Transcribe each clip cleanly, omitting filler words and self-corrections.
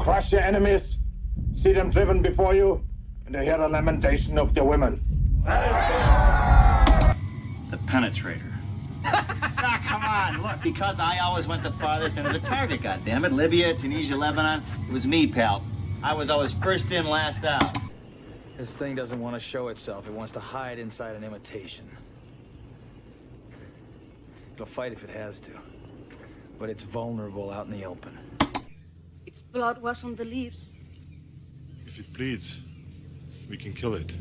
crush your enemies, see them driven before you, and to hear the lamentation of their women. The penetrator. Ah, come on, look, because I always went the farthest into the target, goddammit. Libya, Tunisia, Lebanon, it was me, pal. I was always first in, last out. This thing doesn't want to show itself. It wants to hide inside an imitation. It'll fight if it has to, but it's vulnerable out in the open. Its blood was on the leaves. If it bleeds, we can kill it.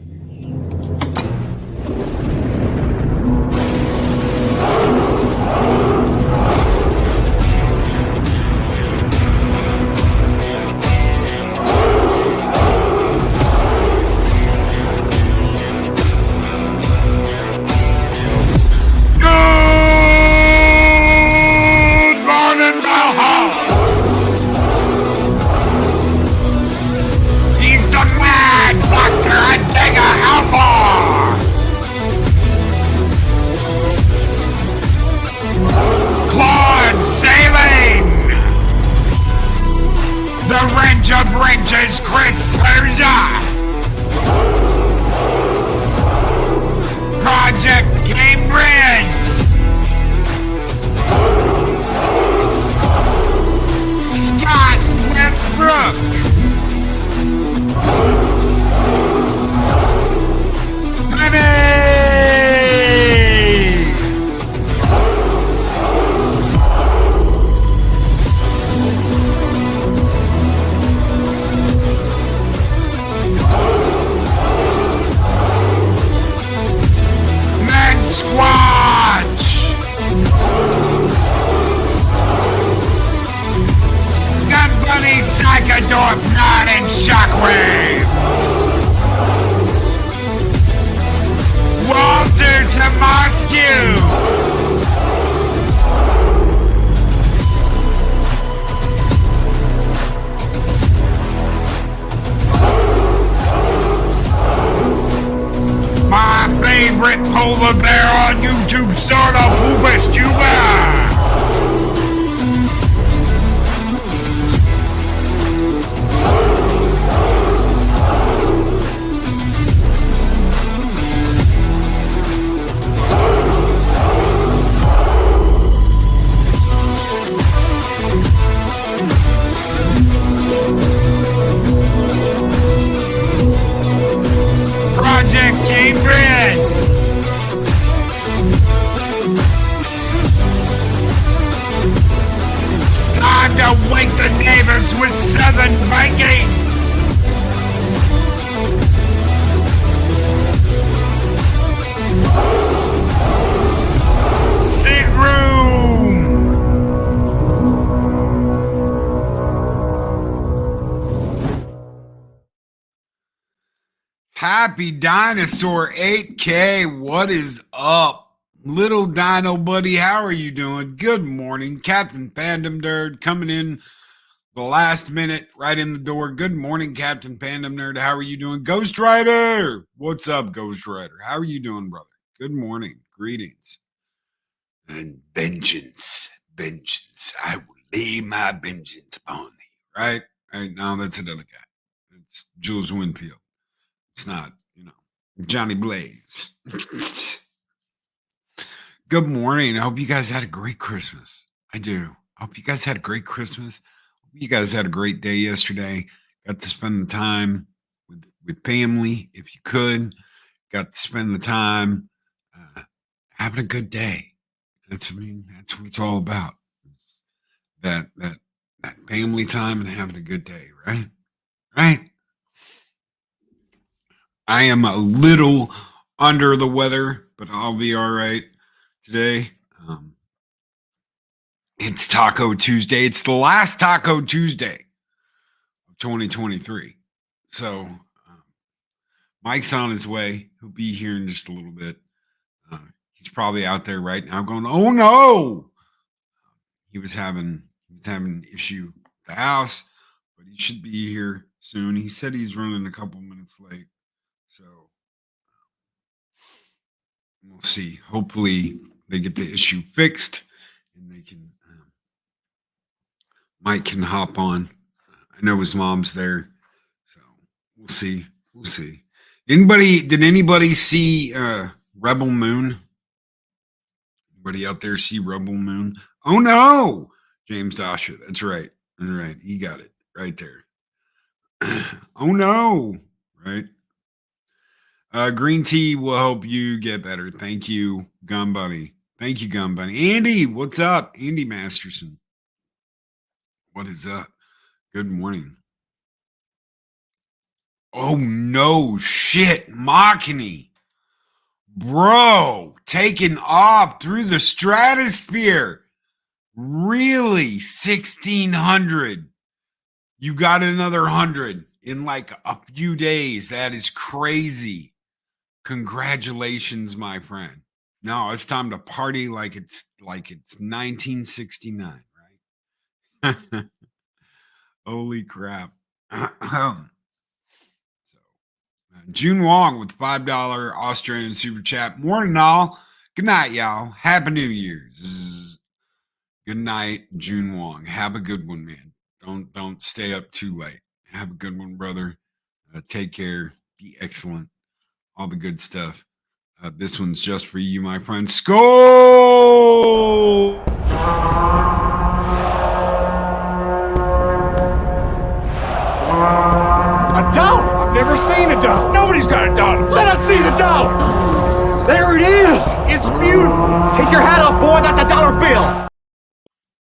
Bridges, Chris Persia. Project Cambridge. Scott Westbrook. Penny. Squatch! Gunbunny, Psychodorp, Nod, and Shockwave! Walter Tomascu! My favorite polar bear on YouTube, Startup Hoopus Cuba! Project Cambridge! It's time to wake the neighbors with Southern Viking! Sit room! Happy Dinosaur 8K, what is up? Little Dino Buddy, how are you doing? Good morning. Captain Fandom Nerd coming in the last minute right in the door. Good morning, Captain Fandom Nerd. How are you doing? Ghost Rider, what's up, Ghost Rider? How are you doing, brother? Good morning. Greetings. And vengeance, I will lay my vengeance upon thee. Right? Right now, that's another guy. It's Jules Winfield. It's not, Johnny Blaze. Good morning. I hope you guys had a great Christmas. I do. I hope you guys had a great Christmas. Hope you guys had a great day yesterday. Got to spend the time with family, if you could. Got to spend the time having a good day. That's what it's all about. That family time and having a good day, right? Right? I am a little under the weather, but I'll be all right today. It's Taco Tuesday. It's the last Taco Tuesday of 2023. So Mike's on his way. He'll be here in just a little bit. He's probably out there right now going, oh no. He was having an issue at the house, but he should be here soon. He said he's running a couple minutes late. So we'll see. Hopefully they get the issue fixed and they can Mike can hop on I know his mom's there, so we'll see. We'll see. Did anybody see Rebel Moon? Anybody out there see Rebel Moon? Oh no, James Dasha. That's right. All right, he got it right there. Oh no, right. Green tea will help you get better. Thank you, Gun Bunny. Thank you, Gun Bunny. Andy, what's up? Andy Masterson. What is up? Good morning. Oh no, shit, Machini. Bro, taking off through the stratosphere. Really? 1,600. You got another 100 in like a few days. That is crazy. Congratulations, my friend. No, it's time to party like it's 1969, right? Holy crap. June Wong with $5 Australian super chat. Morning, all. Good night, y'all. Happy New Year's. Good night, June Wong. Have a good one, man. Don't stay up too late. Have a good one, brother. Take care. Be excellent. All the good stuff. This one's just for you, my friend. Skol! A dollar? I've never seen a dollar. Nobody's got a dollar. Let us see the dollar. There it is. It's beautiful. Take your hat off, boy. That's a dollar bill.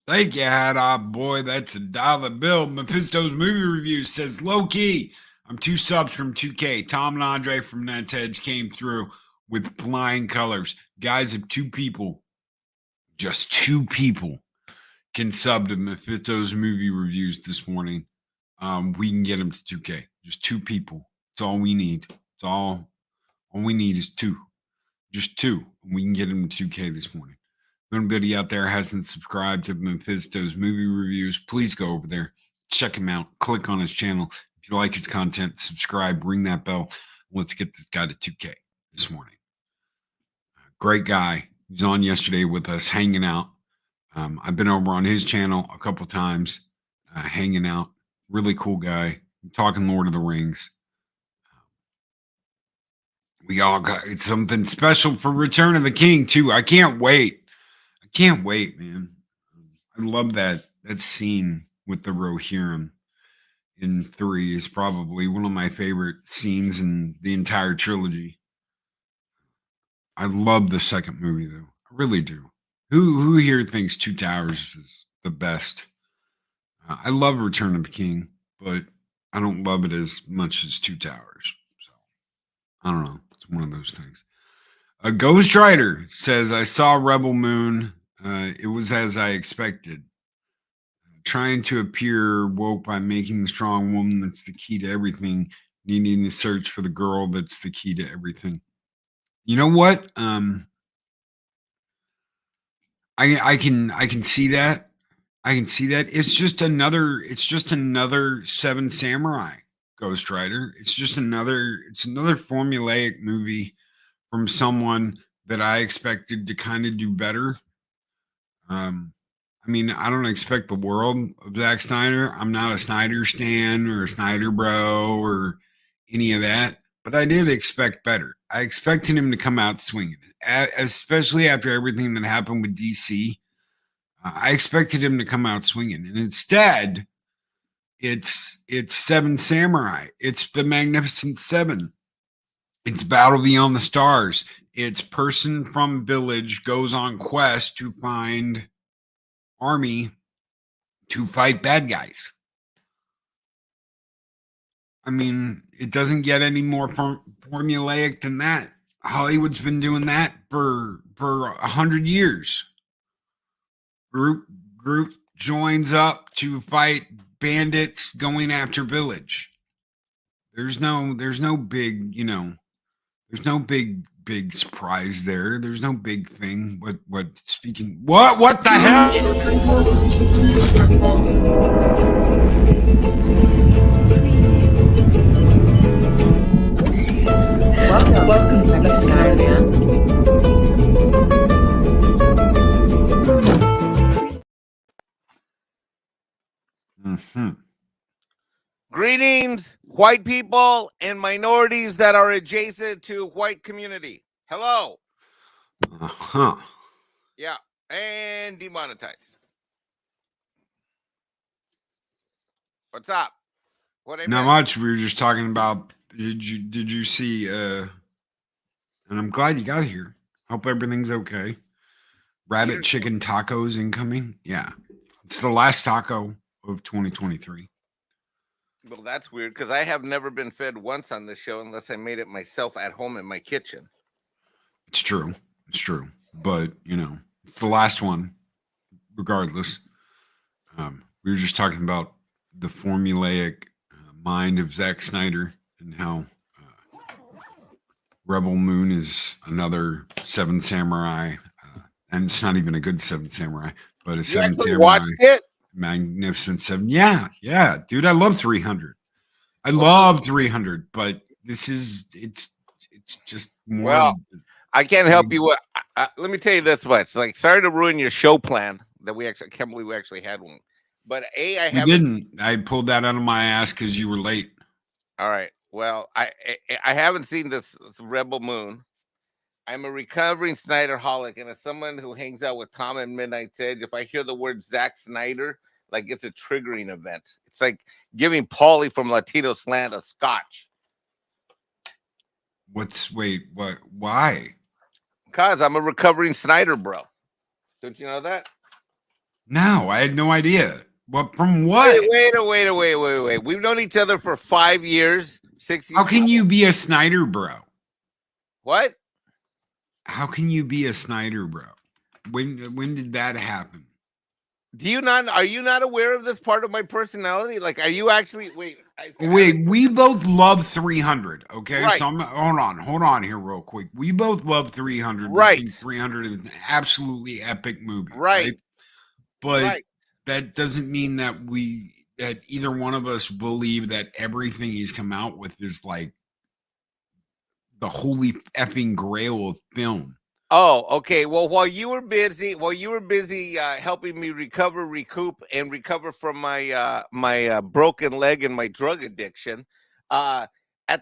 Take your hat off, boy. That's a dollar bill. Mephisto's movie review says, low key. I'm 2 subs from 2K. Tom and Andre from Nets Edge came through with flying colors. Guys, if 2 people, just 2 people, can sub to Mephisto's movie reviews this morning, we can get them to 2K. Just 2 people. That's all we need. It's all we need is 2. Just 2. And we can get them to 2K this morning. If anybody out there hasn't subscribed to Mephisto's movie reviews, please go over there. Check him out. Click on his channel. If you like his content, subscribe, ring that bell. Let's get this guy to 2K this morning. Great guy. He was on yesterday with us, hanging out. I've been over on his channel a couple times, hanging out. Really cool guy. I'm talking Lord of the Rings. We all got something special for Return of the King, too. I can't wait. I can't wait, man. I love that scene with the Rohirrim in 3 is probably one of my favorite scenes in the entire trilogy. I love the second movie, though. I really do. Who here thinks Two Towers is the best? I love Return of the King, but I don't love it as much as Two Towers. So I don't know. It's one of those things. A Ghost Rider says, I saw Rebel Moon. It was as I expected. Trying to appear woke by making the strong woman that's the key to everything, needing to search for the girl that's the key to everything. You know what? I can see that. I can see that. It's just another Seven Samurai Ghost Rider. It's another formulaic movie from someone that I expected to kind of do better. I mean, I don't expect the world of Zack Snyder. I'm not a Snyder stan or a Snyder bro or any of that, but I did expect better. I expected him to come out swinging, especially after everything that happened with DC. I expected him to come out swinging, and instead, it's Seven Samurai. It's the Magnificent Seven. It's Battle Beyond the Stars. It's person from village goes on quest to find army to fight bad guys. I mean, it doesn't get any more formulaic than that. Hollywood's been doing that for 100 years. Group joins up to fight bandits going after village. There's no big, there's no big surprise there. There's no big thing. What the hell? Welcome to Mexican Ironman. Greetings, white people and minorities that are adjacent to white community. Hello. Uh-huh. Yeah, and demonetized. What's up? What I Not missed? much. We were just talking about. Did you see? And I'm glad you got here. Hope everything's okay. Rabbit chicken tacos incoming. Yeah, it's the last taco of 2023. Well, that's weird because I have never been fed once on this show unless I made it myself at home in my kitchen. It's true. It's true. But it's the last one. Regardless, we were just talking about the formulaic mind of Zack Snyder and how Rebel Moon is another Seven Samurai, and it's not even a good Seven Samurai, but a Seven Samurai. Watched it? Magnificent Seven. Yeah, dude, I love 300. I love 300, but this is it's just more. Well, I can't help you. Let me tell you this much. Like, sorry to ruin your show plan that I can't believe we actually had one. But I didn't. I pulled that out of my ass because you were late. All right. Well, I haven't seen this Rebel Moon. I'm a recovering Snyderholic, and as someone who hangs out with Tom and Midnight's Edge, if I hear the word Zack Snyder, like it's a triggering event. It's like giving Paulie from Latino Slant a scotch. What? Why? Because I'm a recovering Snyder bro. Don't you know that? No, I had no idea. What? From what? Wait. We've known each other for 5 years, 6 years. How can you be a Snyder bro? What? How can you be a Snyder bro? When did that happen? Are you not aware of this part of my personality? Like, are you actually wait, we both love 300, okay? Right. So hold on here real quick. We both love 300. Right. We think 300 is an absolutely epic movie. Right. But that doesn't mean that either one of us believe that everything he's come out with is like the holy effing grail of film. Oh, okay. Well, while you were busy helping me recoup from my broken leg and my drug addiction, at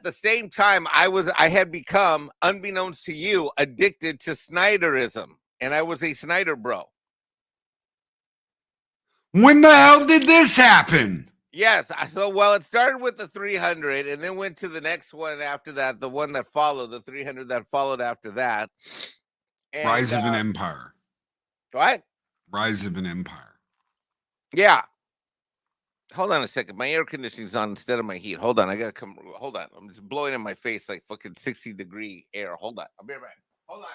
the same time I had become, unbeknownst to you, addicted to Snyderism, and I was a Snyder bro. When the hell did this happen? Yes. So, it started with the 300 and then went to the next one after that, the one that followed, the 300 that followed after that. And, Rise of an Empire. What? Rise of an Empire. Yeah. Hold on a second. My air conditioning's on instead of my heat. Hold on. I got to come. Hold on. I'm just blowing in my face like fucking 60-degree air. Hold on. I'll be right back. Hold on.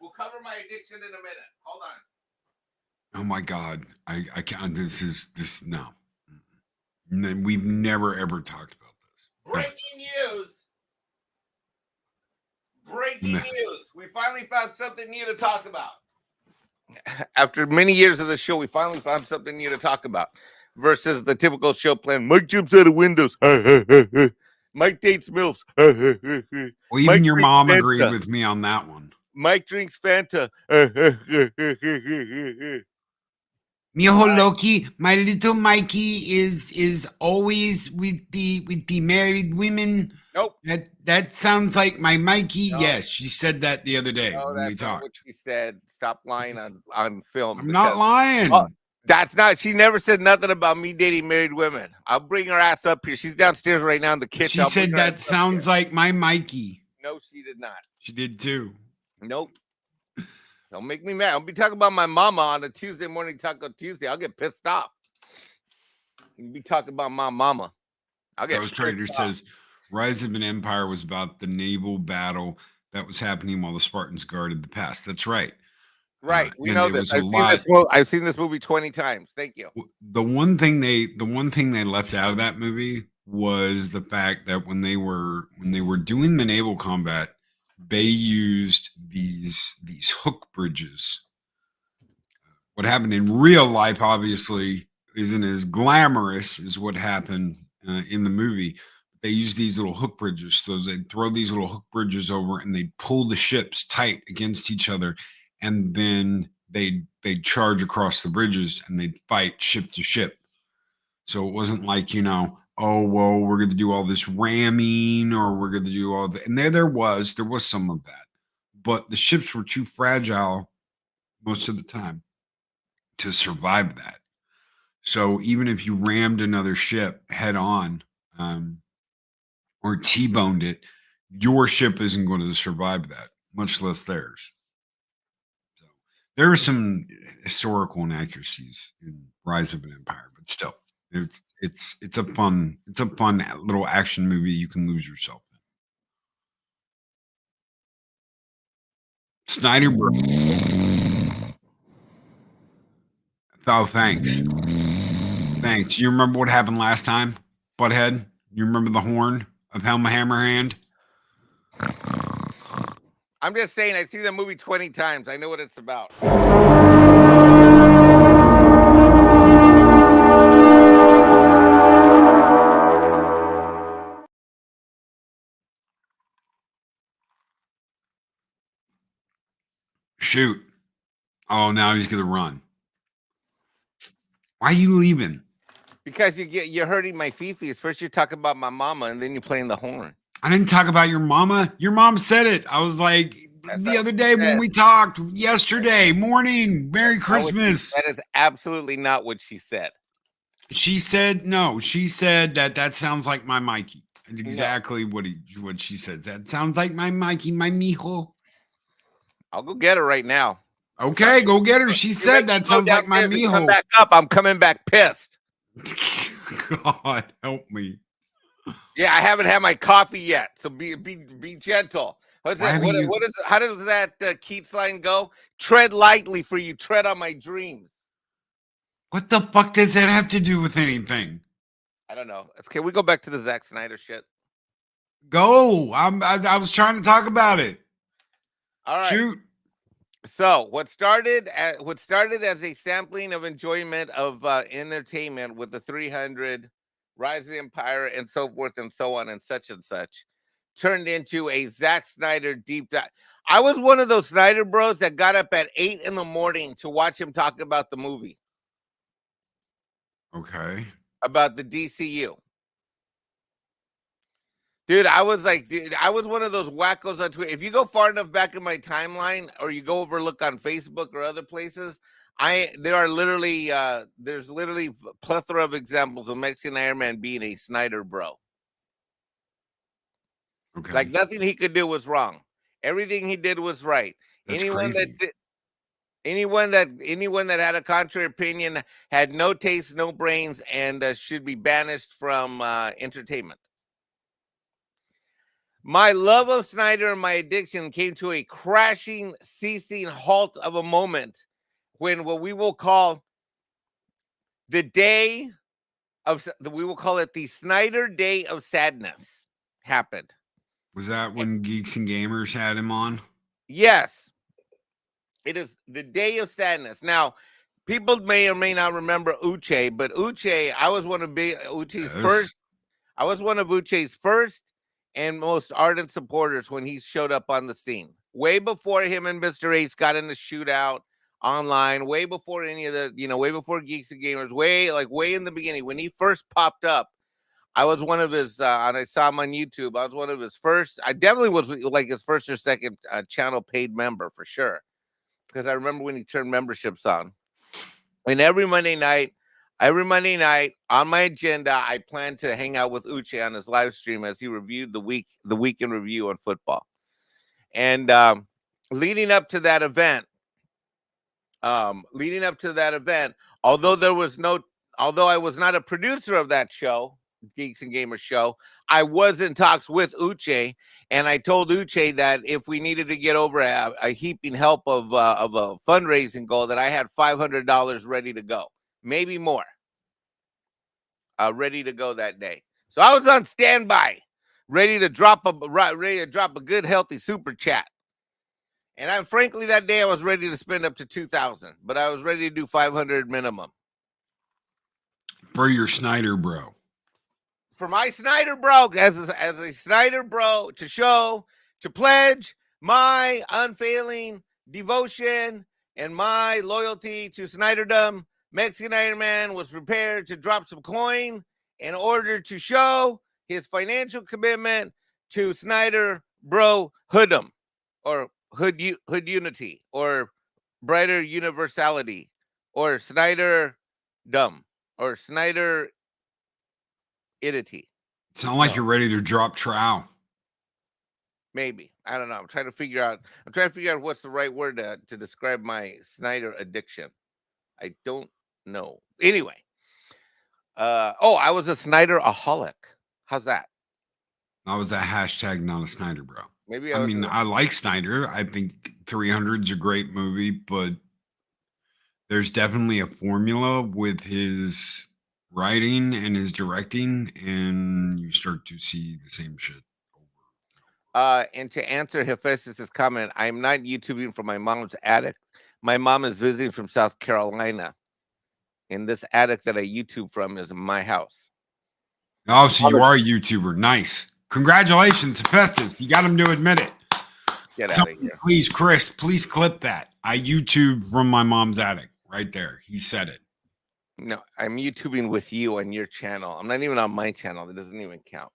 We'll cover my addiction in a minute. Hold on. Oh my God. I can't. No. We've never ever talked about this. Breaking news. We finally found something new to talk about. After many years of the show, we finally found something new to talk about versus the typical show plan. Mike jumps out of windows. Mike dates MILFs. Well, even your mom agreed with me on that one. Mike drinks Fanta. Mijo Loki, my little Mikey is always with the married women. Nope. That sounds like my Mikey. No. Yes, she said that the other day when we talked. What she said. Stop lying on film. I'm not lying. That's not. She never said nothing about me dating married women. I'll bring her ass up here. She's downstairs right now in the kitchen. She said that sounds like my Mikey. No, she did not. She did too. Nope. Don't make me mad. I'll be talking about my mama on a Tuesday morning Taco Tuesday. I'll get pissed off. You'll be talking about my mama. Ghost Trader says Rise of an Empire was about the naval battle that was happening while the Spartans guarded the pass. That's right. Right. We know this. I've seen this movie 20 times. Thank you. The one thing they left out of that movie was the fact that when they were doing the naval combat, they used these hook bridges. What happened in real life, obviously, isn't as glamorous as what happened in the movie. They used these little hook bridges. So they'd throw these little hook bridges over and they'd pull the ships tight against each other. And then they'd charge across the bridges and they'd fight ship to ship. So it wasn't like, oh, well, we're going to do all this ramming or we're going to do all that. And there was some of that. But the ships were too fragile most of the time to survive that. So even if you rammed another ship head on or T-boned it, your ship isn't going to survive that, much less theirs. So there are some historical inaccuracies in Rise of an Empire, but still, it's a fun little action movie you can lose yourself in. Snyder Bro. Oh, thanks. Thanks. You remember what happened last time, Butthead? You remember the horn of Helma Hammerhand? I'm just saying, I've seen the movie 20 times. I know what it's about. Shoot. Oh, now he's going to run. Why are you leaving? Because you're hurting my fifis. First you talk about my mama, and then you're playing the horn. I didn't talk about your mama. Your mom said it. I was like, That's the other day when we talked yesterday morning, Merry Christmas. That is absolutely not what she said. She said, no, she said that sounds like my Mikey. That's exactly what she said. That sounds like my Mikey, my mijo. I'll go get her right now. Okay, go get her. She said that sounds like my mijo. Come back up. I'm coming back pissed. God help me. Yeah, I haven't had my coffee yet, so be gentle. How does that Keats line go? Tread lightly, for you tread on my dreams. What the fuck does that have to do with anything? I don't know. Can we go back to the Zack Snyder shit? Go. I was trying to talk about it. All right. Shoot. So what started as a sampling of enjoyment of entertainment with the 300, Rise of the Empire, and so forth and so on and such, turned into a Zack Snyder deep dive. I was one of those Snyder bros that got up at 8 a.m. to watch him talk about the movie. Okay. About the DCU. Dude, I was one of those wackos on Twitter. If you go far enough back in my timeline, or you go overlook on Facebook or other places, there's literally a plethora of examples of Mexican Ironman being a Snyder bro. Okay. Like nothing he could do was wrong. Everything he did was right. That's anyone crazy. anyone that had a contrary opinion had no taste, no brains, and should be banished from entertainment. My love of Snyder and my addiction came to a crashing, ceasing halt of a moment when what we will call the Snyder Day of Sadness happened. Was that when Geeks and Gamers had him on? Yes. It is the Day of Sadness. Now, people may or may not remember Uche, but Uche, I was one of Uche's first. I was one of Uche's first and most ardent supporters when he showed up on the scene. Way before him and Mr. H got in the shootout online, way before any of the, way before Geeks and Gamers, way in the beginning. When he first popped up, I was one of his, and I saw him on YouTube. I was one of his first. I definitely was like his first or second channel paid member for sure. Because I remember when he turned memberships on. And every Monday night on my agenda, I planned to hang out with Uche on his live stream as he reviewed the week in review on football. And leading up to that event, although I was not a producer of that show, Geeks and Gamers show, I was in talks with Uche, and I told Uche that if we needed to get over a heaping help of a fundraising goal, that I had $500 ready to go, maybe more, ready to go that day. So I was on standby, ready to drop a good healthy super chat. And frankly, that day I was ready to spend up to $2,000, but I was ready to do $500 minimum. For your Snyder bro. For my Snyder bro, as a Snyder bro, to pledge my unfailing devotion and my loyalty to Snyderdom, Mexican Ironman was prepared to drop some coin in order to show his financial commitment to Snyder Bro Hoodum, or Hood Unity, or Brighter Universality, or Snyder Dumb, or Snyder Idity. Sound like you're ready to drop trowel. Maybe. I don't know. I'm trying to figure out what's the right word to describe my Snyder addiction. I don't know. Anyway. I was a Snyder-aholic. How's that? I was a hashtag not a Snyder bro. Maybe I mean, I like Snyder. I think 300's a great movie, but there's definitely a formula with his writing and his directing, and you start to see the same shit. And to answer Hephaestus's comment, I'm not YouTubing from my mom's attic. My mom is visiting from South Carolina, and this attic that I YouTube from is my house. Oh, so you are a YouTuber. Nice. Congratulations, Hephaestus. You got him to admit it. Get out of here. Please, Chris, please clip that. I YouTube from my mom's attic. Right there. He said it. No, I'm YouTubing with you on your channel. I'm not even on my channel. That doesn't even count.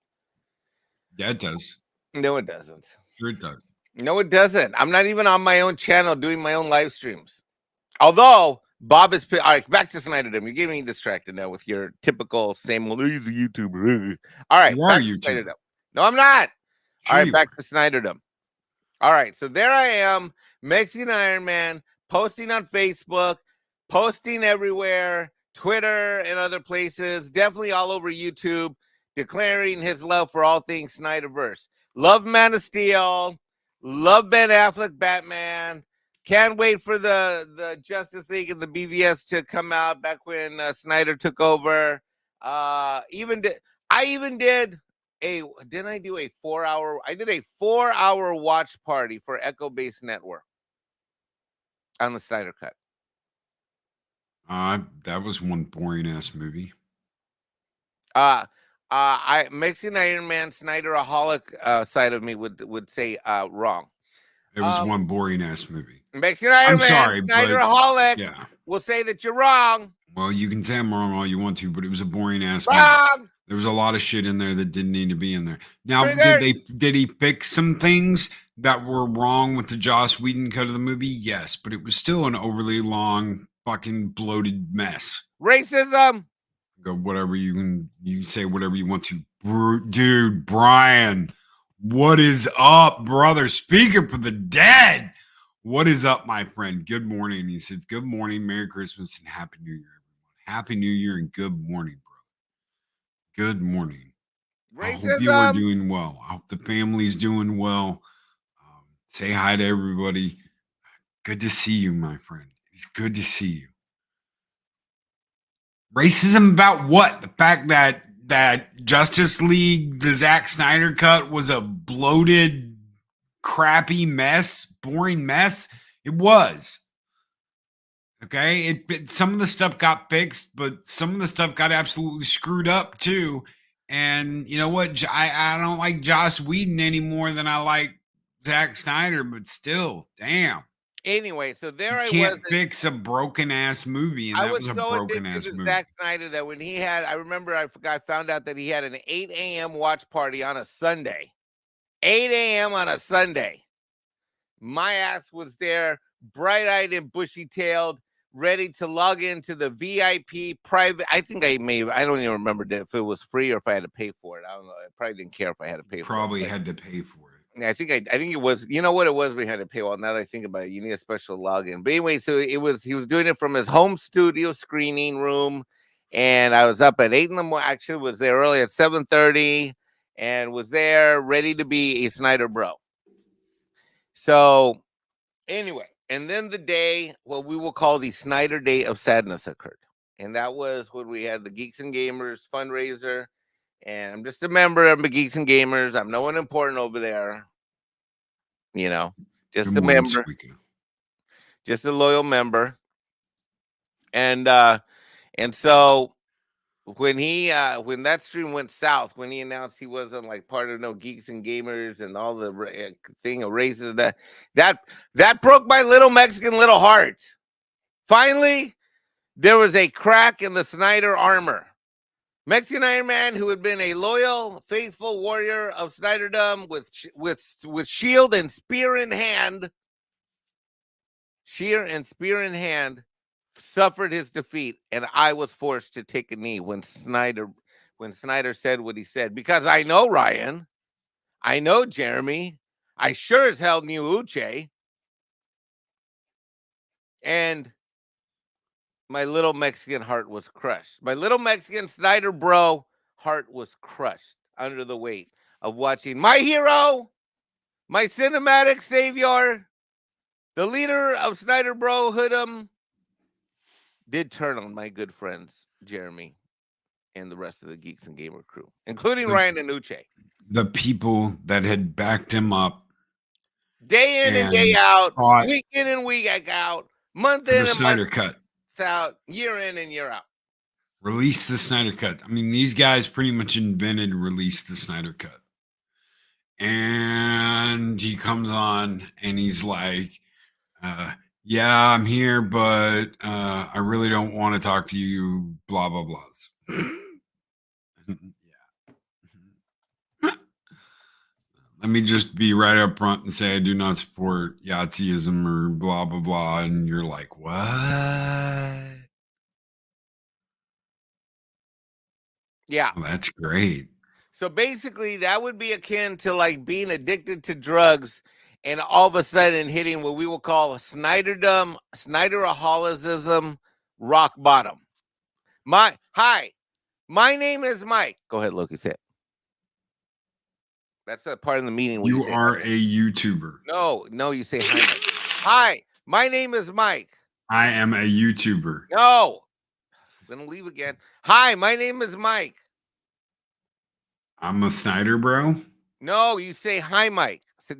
Yeah, it does. No, it doesn't. Sure it does. No, it doesn't. I'm not even on my own channel doing my own live streams. Although Bob is all right. Back to Snyderdom. You're getting me distracted now with your typical same old YouTuber. All right, You are back a to YouTuber. Snyderdom. No, I'm not. Sure All right, you back to Snyderdom. All right, so there I am, Mexican Ironman, posting on Facebook, posting everywhere, Twitter and other places, definitely all over YouTube, declaring his love for all things Snyderverse. Love Man of Steel, love Ben Affleck Batman. Can't wait for the Justice League and the BVS to come out back when Snyder took over. I did a 4-hour watch party for Echo Base Network on the Snyder Cut. That was one boring ass movie. Mexican Iron Man Snyderaholic side of me would say wrong. It was one boring ass movie. Mexican Iron Man sorry, Snyderaholic yeah. will say that you're wrong. Well, you can say I'm wrong all you want to, but it was a boring ass movie. Wrong. There was a lot of shit in there that didn't need to be in there. Now, Triggered. did he fix some things that were wrong with the Joss Whedon cut of the movie? Yes, but it was still an overly long, fucking bloated mess. Racism. Go whatever you say whatever you want to. Dude, Brian, what is up, brother? Speaker for the dead. What is up, my friend? Good morning. He says, good morning, Merry Christmas, and Happy New Year, everyone. Happy New Year and good morning, bro. Good morning. Racism. I hope you are doing well. I hope the family's doing well. Say hi to everybody. Good to see you, my friend. It's good to see you. Racism about what? The fact that Justice League, the Zack Snyder cut, was a bloated, crappy mess, boring mess. It was. Okay, some of the stuff got fixed, but some of the stuff got absolutely screwed up too. And you know what? I don't like Joss Whedon any more than I like Zack Snyder, but still, damn. Anyway, so there I Can't was. fix a broken ass movie, and I that was was a so broken addicted ass to movie. Zack Snyder that when he had, I found out that he had an 8 a.m. watch party on a Sunday. 8 a.m. on a Sunday. My ass was there, bright-eyed and bushy-tailed, ready to log into the VIP private. I think I don't even remember if it was free or if I had to pay for it. I don't know. I probably didn't care if I had to pay for it. Probably had to pay for it. I think it was, you know what it was, we had to pay. Well, now that I think about it, you need a special login. But anyway, so he was doing it from his home studio screening room. And I was up at 8 in the morning. Actually, was there early at 7:30 and was there ready to be a Snyder bro. So anyway, and then the day, what we will call the Snyder Day of Sadness occurred. And that was when we had the Geeks and Gamers fundraiser. And I'm just a member of the Geeks and Gamers. I'm no one important over there. You know, just a member. Speaker. Just a loyal member. And so when when that stream went south, when he announced he wasn't like part of no Geeks and Gamers and all the thing of races, that broke my little Mexican little heart. Finally, there was a crack in the Snyder armor. Mexican Ironman, who had been a loyal, faithful warrior of Snyderdom with shield and spear in hand, suffered his defeat, and I was forced to take a knee when Snyder said what he said. Because I know Ryan, I know Jeremy, I sure as hell knew Uche, and my little Mexican heart was crushed. My little Mexican Snyder bro heart was crushed under the weight of watching my hero, my cinematic savior, the leader of Snyder Bro Hood'em, did turn on my good friends, Jeremy, and the rest of the Geeks and Gamer crew, including Ryan and Uche. The people that had backed him up day in and day out, week in and week out, month in the and Snyder month Cut. out, year in and year out. Release the Snyder Cut. I mean, these guys pretty much invented release the Snyder Cut. And he comes on and he's like, yeah, I'm here, but I really don't want to talk to you, blah, blah, blahs. Yeah. Let me just be right up front and say I do not support Yahtzeeism or blah, blah, blah. And you're like, what? Yeah. Well, that's great. So basically, that would be akin to like being addicted to drugs and all of a sudden hitting what we will call a Snyderaholicism, rock bottom. Hi, my name is Mike. Go ahead, Loki, say it. That's the part of the meeting where you say, are a YouTuber. No, you say hi. Mike. Hi, my name is Mike. I am a YouTuber. No, I'm gonna leave again. Hi, my name is Mike. I'm a Snyder bro. No, you say hi, Mike. So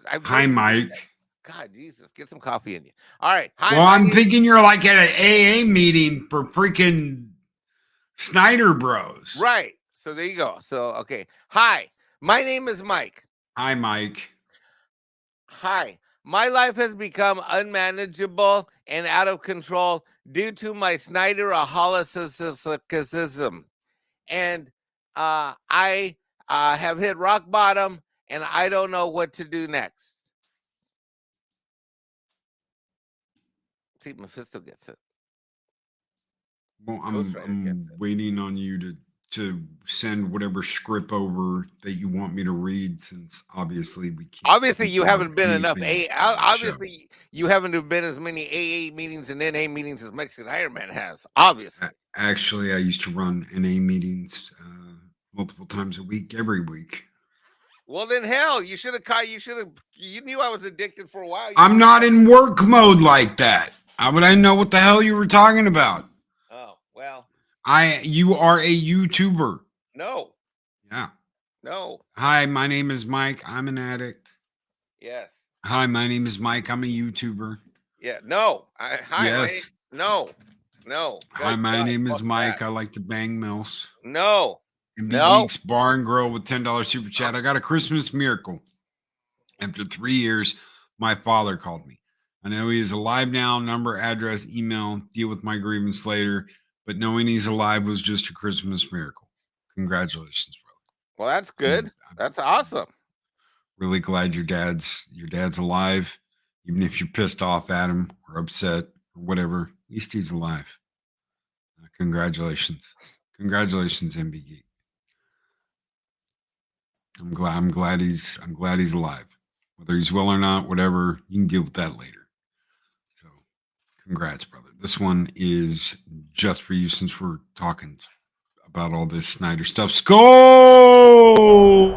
hi, Mike. God, Jesus, get some coffee in you. All right. Hi, well, I'm thinking you're like at an AA meeting for freaking Snyder Bros. Right. So there you go. So, okay. Hi, my name is Mike. Hi, Mike. Hi. My life has become unmanageable and out of control due to my Snyderaholicism. And I have hit rock bottom and I don't know what to do next. See, Mephisto gets it. Well, I'm waiting on you to send whatever script over that you want me to read, since obviously we can't. Obviously, you haven't been enough. Obviously, you haven't been as many AA meetings and NA meetings as Mexican Ironman has. Obviously. Actually, I used to run NA meetings multiple times a week, every week. Well, then hell, you should have caught. You knew I was addicted for a while. I'm not in work mode like that. How would I know what the hell you were talking about? Oh, well. You are a YouTuber. No. Yeah. No. Hi, my name is Mike. I'm an addict. Yes. Hi, my name is Mike. I'm a YouTuber. Yeah. No. Hi. Yes. No. Hi, my name is Mike. I like to bang milfs. No. MB Geeks Bar and Grill with $10 super chat. I got a Christmas miracle. After 3 years, my father called me. I know he is alive now. Number, address, email. Deal with my grievance later. But knowing he's alive was just a Christmas miracle. Congratulations, brother. Well, that's good. That's awesome. Really glad your dad's alive. Even if you're pissed off at him or upset or whatever, at least he's alive. Congratulations, MB Geek. I'm glad he's alive. Whether he's well or not, whatever, you can deal with that later. So, congrats, brother. This one is just for you, since we're talking about all this Snyder stuff. Skull!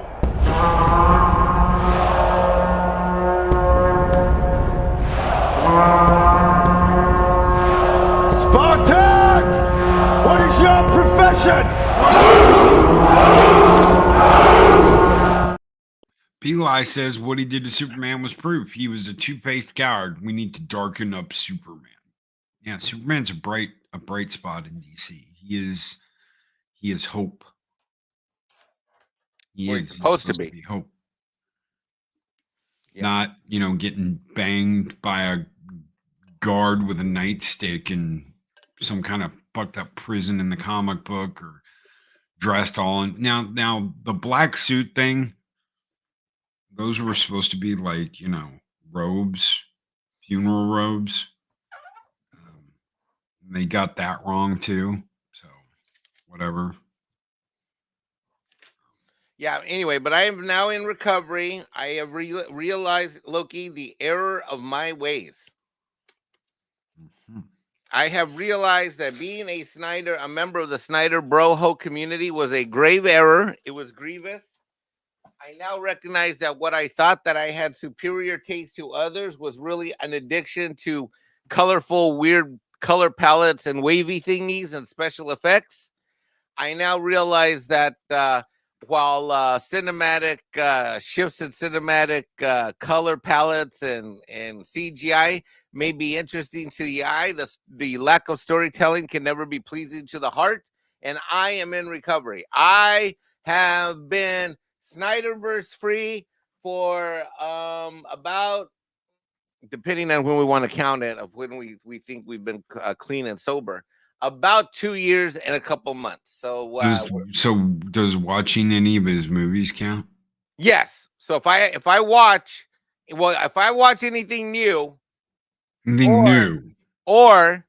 Spartans! What is your profession? Eli says what he did to Superman was proof. He was a two-faced coward. We need to darken up Superman. Yeah, Superman's a bright spot in DC. He is hope. He's supposed to be hope. Yeah. Not, getting banged by a guard with a nightstick in some kind of fucked up prison in the comic book, or dressed all in. Now the black suit thing, those were supposed to be like, robes, funeral robes. They got that wrong too. So whatever. Yeah. Anyway, but I am now in recovery. I have realized, Loki, the error of my ways. Mhm. I have realized that being a member of the Snyder Broho community was a grave error. It was grievous. I now recognize that what I thought that I had superior taste to others was really an addiction to colorful, weird color palettes and wavy thingies and special effects. I now realize that while cinematic shifts in cinematic color palettes and CGI may be interesting to the eye, the lack of storytelling can never be pleasing to the heart. And I am in recovery. I have been Snyderverse free for about, depending on when we want to count it, of when we think we've been clean and sober, about 2 years and a couple months. So Does watching any of his movies count? yes. So if I watch anything new, Anything new? or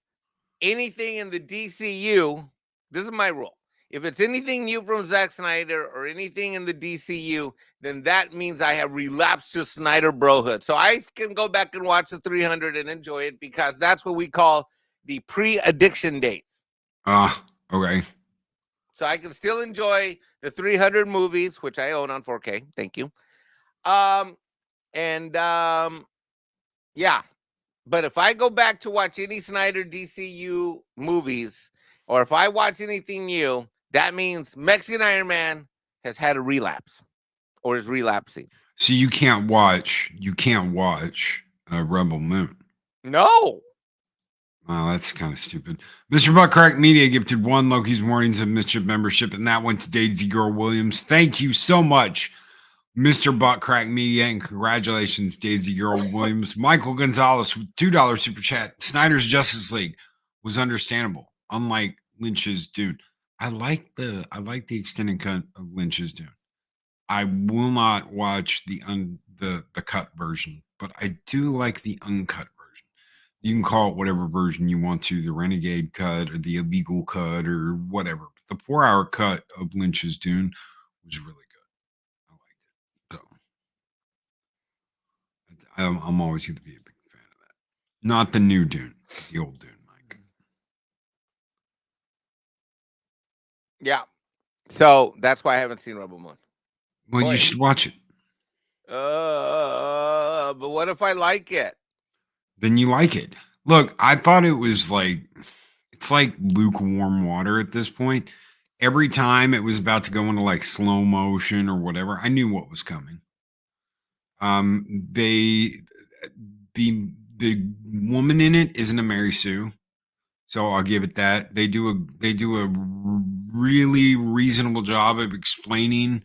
anything in the DCU, this is my rule. If it's anything new from Zack Snyder or anything in the DCU, then that means I have relapsed to Snyder brohood. So I can go back and watch the 300 and enjoy it, because that's what we call the pre-addiction days. Okay. So I can still enjoy the 300 movies, which I own on 4K. Thank you. Yeah. But if I go back to watch any Snyder DCU movies, or if I watch anything new, that means Mexican Iron Man has had a relapse or is relapsing. So you can't watch Rebel Moon. No. Wow, that's kind of stupid. Mr. Buttcrack Media gifted 1 Loki's Mornings of Mischief membership, and that went to Daisy Girl Williams. Thank you so much, Mr. Buttcrack Media, and congratulations, Daisy Girl Williams. Michael Gonzalez with $2 super chat. Snyder's Justice League was understandable, unlike Lynch's Dune. I like the extended cut of Lynch's Dune. I will not watch the cut version, but I do like the uncut version. You can call it whatever version you want to, the Renegade cut or the illegal cut or whatever. But the 4-hour cut of Lynch's Dune was really good. I liked it. So I'm always going to be a big fan of that. Not the new Dune, the old Dune, Mike. Yeah. So that's why I haven't seen Rebel Moon. Well, you should watch it. But what if I like it? Then you like it. Look, I thought it was it's like lukewarm water at this point. Every time it was about to go into like slow motion or whatever, I knew what was coming. The woman in it isn't a Mary Sue, so I'll give it that. They do a really reasonable job of explaining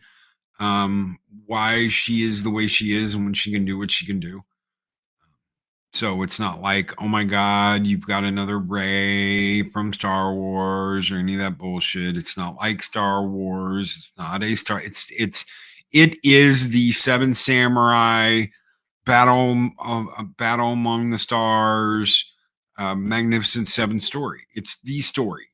why she is the way she is and when she can do what she can do. So it's not like, oh my God, you've got another Rey from Star Wars or any of that bullshit. It's not like Star Wars. It's not a Star. It is the Seven Samurai battle among the stars, Magnificent Seven story. It's the story.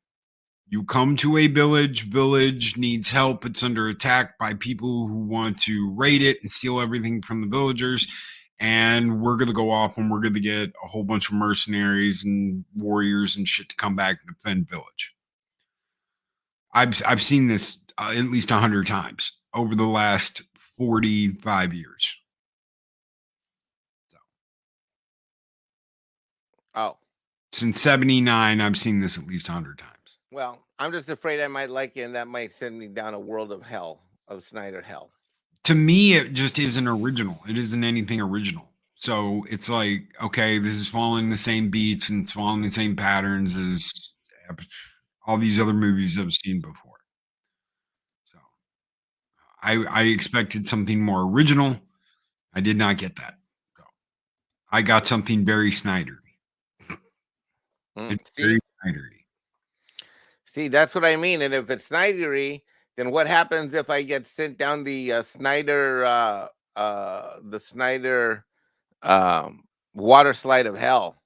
You come to a village needs help. It's under attack by people who want to raid it and steal everything from the villagers. And we're going to go off and we're going to get a whole bunch of mercenaries and warriors and shit to come back and defend village. I've seen this at least 100 times over the last 45 years. Since 79, I've seen this at least 100 times. Well, I'm just afraid I might like it, and that might send me down a world of hell, of Snyder hell. To me, it just isn't original. It isn't anything original. So it's like, okay, this is following the same beats and it's following the same patterns as all these other movies I've seen before. So I expected something more original. I did not get that. So I got something very Snyder. It's very Snydery. See, that's what I mean. And if it's Snydery, then what happens if I get sent down the Snyder water slide of hell?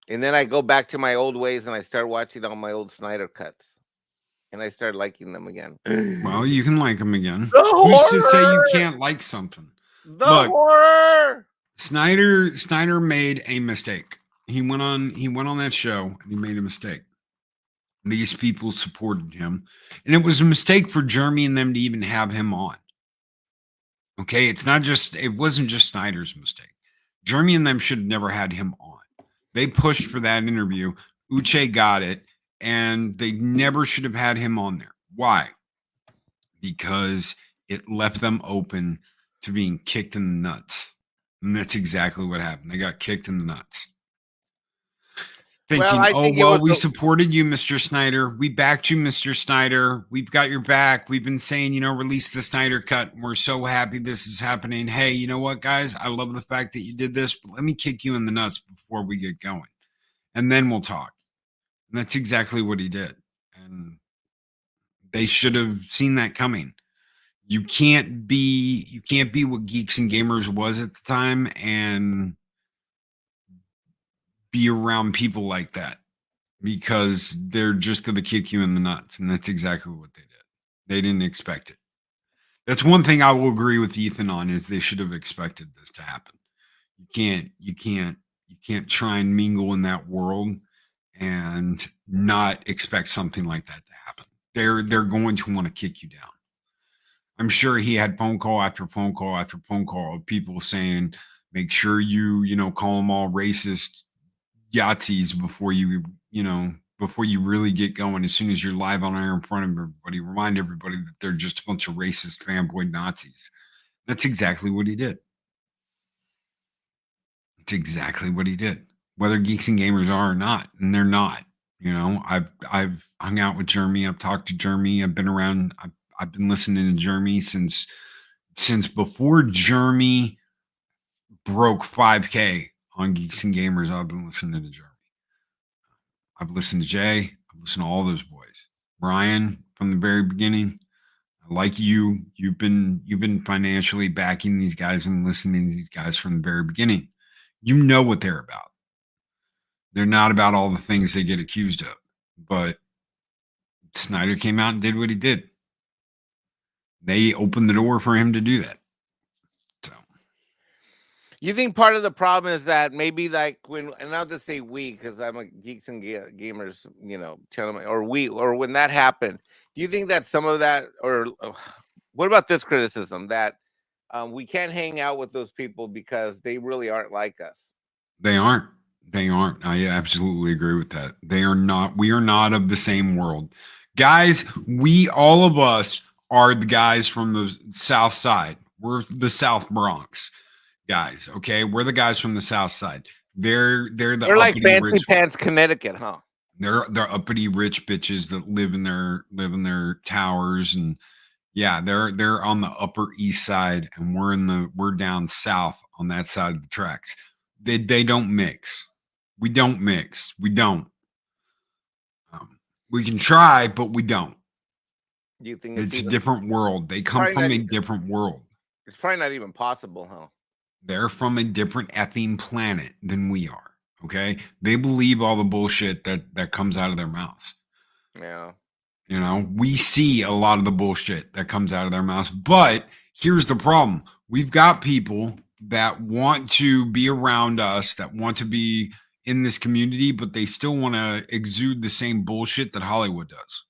And then I go back to my old ways and I start watching all my old Snyder cuts. And I start liking them again. Well, you can like them again. The Who's to say you horror! can't like something? The Look, horror! Snyder made a mistake. He went on that show and he made a mistake. These people supported him, and it was a mistake for Jeremy and them to even have him on. Okay, it wasn't just Snyder's mistake. Jeremy and them should have never had him on. They pushed for that interview. Uche got it, and they never should have had him on there. Why? Because it left them open to being kicked in the nuts. And that's exactly what happened. They got kicked in the nuts. Thinking, we supported you, Mr. Snyder. We backed you, Mr. Snyder. We've got your back. We've been saying, release the Snyder cut. We're so happy this is happening. Hey, you know what, guys? I love the fact that you did this, but let me kick you in the nuts before we get going. And then we'll talk. And that's exactly what he did. And they should have seen that coming. You can't be what Geeks and Gamers was at the time and be around people like that, because they're just going to kick you in the nuts. And that's exactly what they did. They didn't expect it. That's one thing I will agree with Ethan on, is they should have expected this to happen. You can't try and mingle in that world and not expect something like that to happen. They're going to want to kick you down. I'm sure he had phone call after phone call after phone call of people saying, make sure you call them all racist Yahtzees before you really get going. As soon as you're live on air in front of everybody, remind everybody that they're just a bunch of racist fanboy Nazis. That's exactly what he did. It's exactly what he did, whether Geeks and Gamers are or not. And they're not. I've hung out with Jeremy. I've talked to Jeremy. I've been around. I've been listening to Jeremy since before Jeremy broke 5K on Geeks and Gamers. I've been listening to Jeremy. I've listened to Jay. I've listened to all those boys. Brian, from the very beginning. Like you've been financially backing these guys and listening to these guys from the very beginning. You know what they're about. They're not about all the things they get accused of. But Snyder came out and did what he did. They opened the door for him to do that. So, you think part of the problem is that maybe like and I'll just say we, because I'm a Geeks and Gamers, channel, or when that happened, do you think that some of that, or what about this criticism that we can't hang out with those people because they really aren't like us? They aren't. I absolutely agree with that. They are not. We are not of the same world. Guys, all of us are the guys from the South Side. We're the South Bronx guys. Okay. We're the guys from the South Side. They're like fancy pants, Connecticut, huh? They're uppity rich bitches that live in their towers, and yeah, they're on the Upper East Side, and we're down south on that side of the tracks. They don't mix. We don't mix. We don't. We can try, but we don't. Do you think it's a different world? They come from a different world. It's probably not even possible, huh? They're from a different effing planet than we are. Okay, they believe all the bullshit that comes out of their mouths. Yeah. We see a lot of the bullshit that comes out of their mouths. But here's the problem: we've got people that want to be around us, that want to be in this community, but they still want to exude the same bullshit that Hollywood does.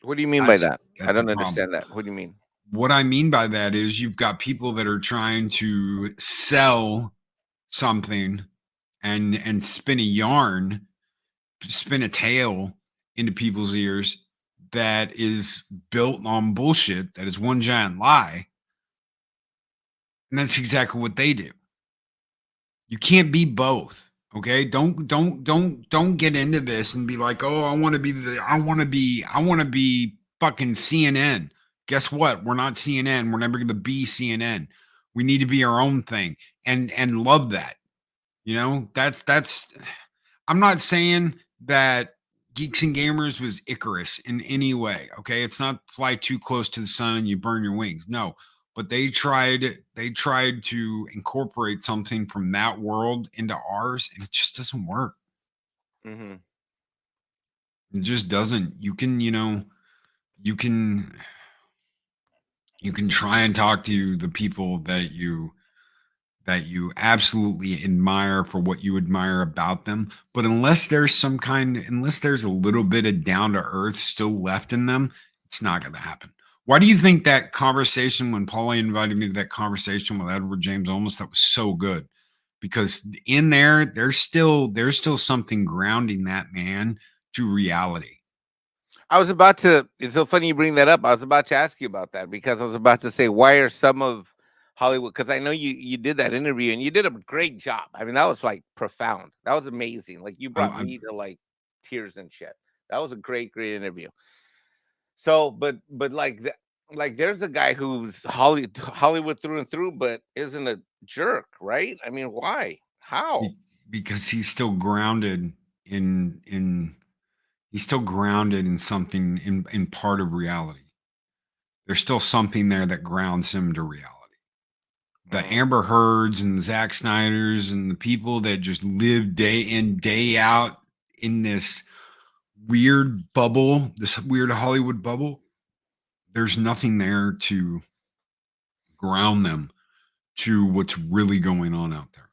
What do you mean by that? I don't understand that. What do you mean? What I mean by that is you've got people that are trying to sell something and spin a tale into people's ears that is built on bullshit, that is one giant lie. And that's exactly what they do. You can't be both. Okay. Don't get into this and be like, oh, I want to be fucking CNN. Guess what? We're not CNN. We're never going to be CNN. We need to be our own thing and love that. That's I'm not saying that Geeks and Gamers was Icarus in any way. Okay, it's not fly too close to the sun and you burn your wings. No, but they tried to incorporate something from that world into ours, and it just doesn't work. Mm-hmm. It just doesn't. You can, you can try and talk to the people that you absolutely admire for what you admire about them, but unless there's a little bit of down to earth still left in them, it's not going to happen. Why do you think that conversation, when Paulie invited me to that conversation with Edward James Olmos, that was so good? Because in there's still something grounding that man to reality. It's so funny you bring that up. I was about to ask you about that, because I was about to say, why are some of Hollywood, because I know you did that interview and you did a great job. I mean, that was like profound. That was amazing. Like, you brought me to like tears and shit. That was a great interview. So, but like there's a guy who's Hollywood through and through, but isn't a jerk, right? I mean, why? How? Because he's still grounded in something, in part of reality. There's still something there that grounds him to reality. The Amber Heards and the Zack Snyders and the people that just live day in, day out in this weird bubble, this weird Hollywood bubble, there's nothing there to ground them to what's really going on out there.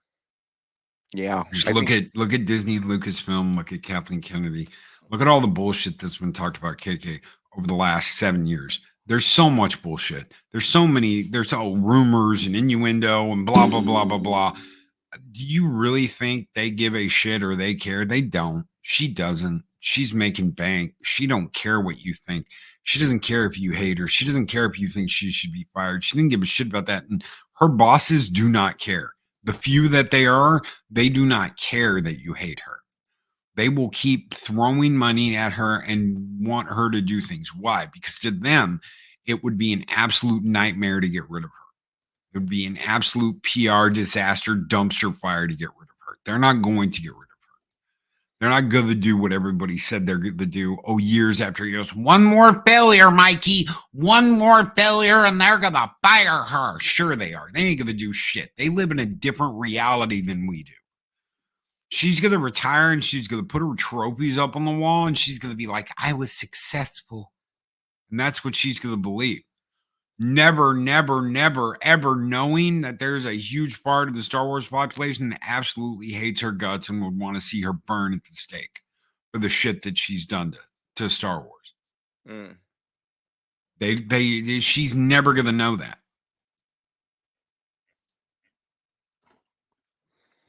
Yeah. Just look at Disney, Lucasfilm, look at Kathleen Kennedy, look at all the bullshit that's been talked about KK over the last 7 years. There's so much bullshit. There's all rumors and innuendo and blah, blah, blah, blah, blah. Do you really think they give a shit or they care? They don't. She doesn't. She's making bank. She don't care what you think. She doesn't care if you hate her. She doesn't care if you think she should be fired. She didn't give a shit about that. And her bosses do not care. The few that they do not care that you hate her. They will keep throwing money at her and want her to do things. Why? Because to them, it would be an absolute nightmare to get rid of her. It would be an absolute PR disaster, dumpster fire to get rid of her. They're not going to get rid of her. They're not going to do what everybody said they're going to do. Oh, years after he goes, one more failure, Mikey. One more failure, and they're going to fire her. Sure they are. They ain't going to do shit. They live in a different reality than we do. She's going to retire, and she's going to put her trophies up on the wall, and she's going to be like, I was successful. And that's what she's going to believe. Never, never, never, ever knowing that there's a huge part of the Star Wars population that absolutely hates her guts and would want to see her burn at the stake for the shit that she's done to Star Wars. She's never going to know that.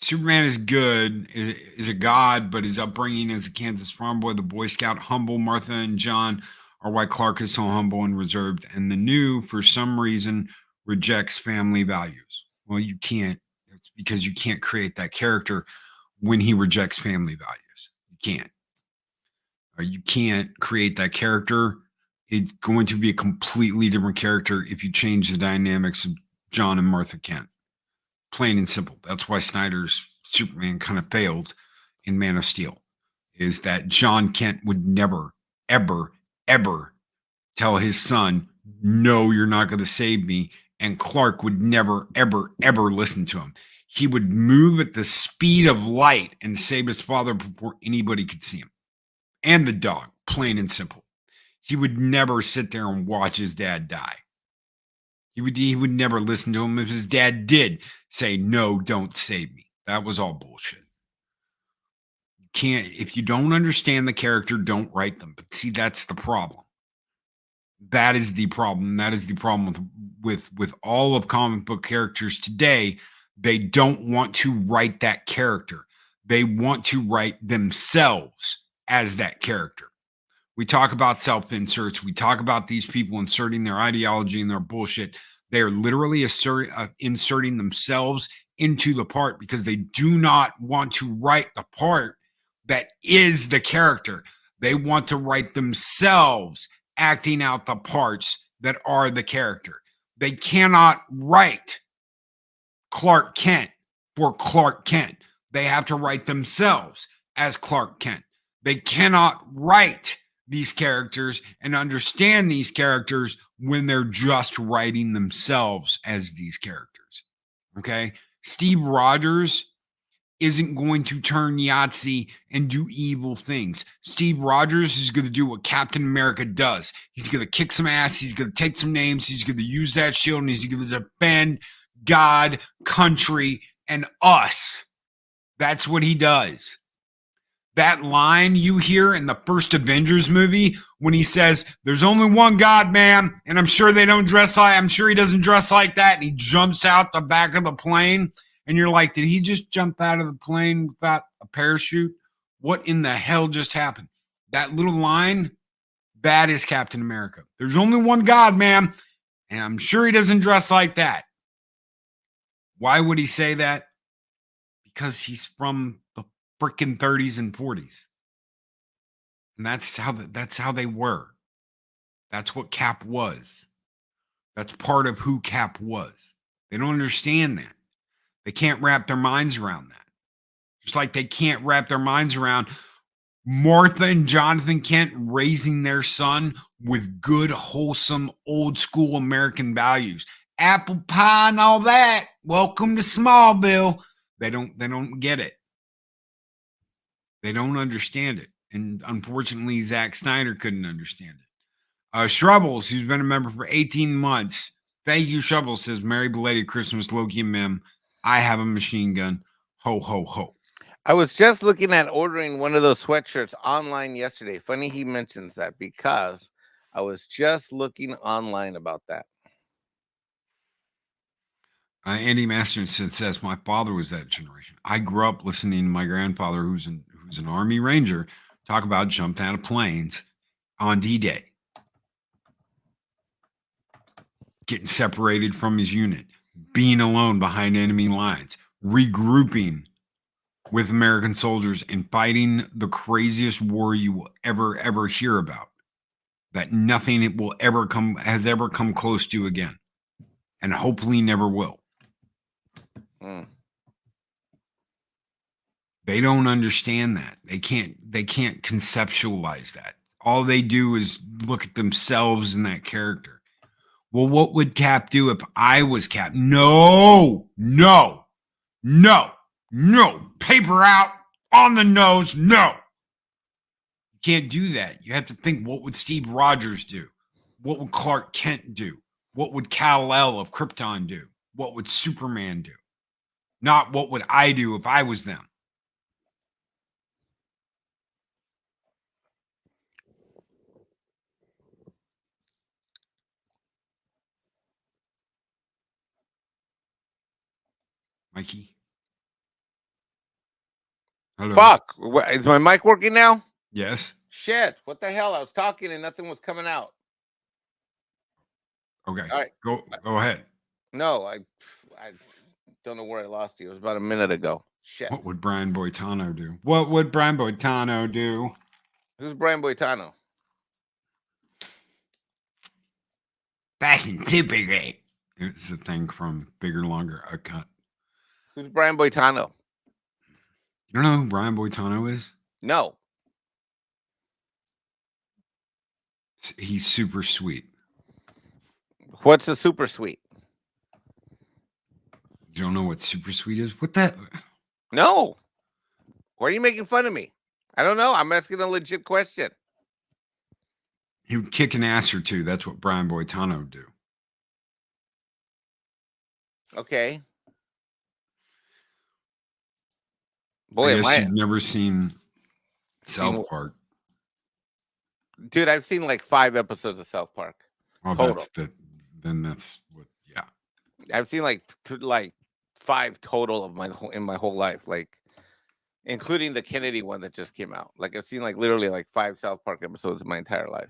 Superman is good, is a god, but his upbringing as a Kansas farm boy, the Boy Scout, humble. Martha and John are why Clark is so humble and reserved. And the new, for some reason, rejects family values. Well, you can't. It's because you can't create that character when he rejects family values. You can't. You can't create that character. It's going to be a completely different character if you change the dynamics of John and Martha Kent. Plain and simple. That's why Snyder's Superman kind of failed in Man of Steel, is that John Kent would never, ever, ever tell his son, no, you're not going to save me. And Clark would never, ever, ever listen to him. He would move at the speed of light and save his father before anybody could see him. And the dog, plain and simple. He would never sit there and watch his dad die. He would never listen to him if his dad did say, no, don't save me. That was all bullshit. You can't, if you don't understand the character, don't write them. But see, that's the problem. That is the problem. That is the problem with all of comic book characters today. They don't want to write that character. They want to write themselves as that character. We talk about self-inserts. We talk about these people inserting their ideology and their bullshit. They are literally inserting themselves into the part because they do not want to write the part that is the character. They want to write themselves acting out the parts that are the character. They cannot write Clark Kent for Clark Kent. They have to write themselves as Clark Kent. They cannot write these characters and understand these characters when they're just writing themselves as these characters. Okay? Steve Rogers isn't going to turn Yahtzee and do evil things. Steve Rogers is going to do what Captain America does. He's going to kick some ass. He's going to take some names. He's going to use that shield, and he's going to defend God, country, and us. That's what he does. That line you hear in the first Avengers movie when he says, "There's only one God, man, and I'm sure they don't dress like, I'm sure he doesn't dress like that," and he jumps out the back of the plane, and you're like, did he just jump out of the plane without a parachute? What in the hell just happened? That little line, that is Captain America. There's only one God, man, and I'm sure he doesn't dress like that. Why would he say that? Because he's from the freaking 30s and 40s. And that's how they were. That's what Cap was. That's part of who Cap was. They don't understand that. They can't wrap their minds around that. Just like they can't wrap their minds around Martha and Jonathan Kent raising their son with good, wholesome, old school American values. Apple pie and all that. Welcome to Smallville. They don't get it. They don't understand it. And unfortunately, Zack Snyder couldn't understand it. Shrubbles, who's been a member for 18 months. Thank you, Shrubbles, says, "Merry belated Christmas, Loki and Mem. I have a machine gun. Ho, ho, ho." I was just looking at ordering one of those sweatshirts online yesterday. Funny he mentions that because I was just looking online about that. Andy Masterson says, "My father was that generation. I grew up listening to my grandfather, who's an Army Ranger, talk about jumping out of planes on D-Day, getting separated from his unit, being alone behind enemy lines, regrouping with American soldiers, and fighting the craziest war you will ever hear about, that nothing has ever come close to again, and hopefully never will." They don't understand that. They can't conceptualize that. All they do is look at themselves in that character. Well, what would Cap do if I was Cap? No. Paper out, on the nose, no. You can't do that. You have to think, what would Steve Rogers do? What would Clark Kent do? What would Kal-El of Krypton do? What would Superman do? Not what would I do if I was them. Mikey? Hello? Fuck. Is my mic working now? Yes? Shit. What the hell? I was talking and nothing was coming out. Okay. All right. Go ahead. No, I don't know where I lost you. It was about a minute ago. Shit. What would Brian Boitano do? What would Brian Boitano do? Who's Brian Boitano? Back in Super Great. It's a thing from Bigger, Longer, A Cut. Who's Brian Boitano? You don't know who Brian Boitano is? No. He's super sweet. What's a super sweet? You don't know what super sweet is? What the? No. Why are you making fun of me? I don't know. I'm asking a legit question. He would kick an ass or two. That's what Brian Boitano would do. Okay. I Boy, guess you've never seen South Park. Dude, I've seen like 5 episodes of South Park. Oh, total. That's what, yeah. I've seen like 5 total of my whole life, like including the Kennedy one that just came out. Like I've seen like literally like 5 South Park episodes in my entire life.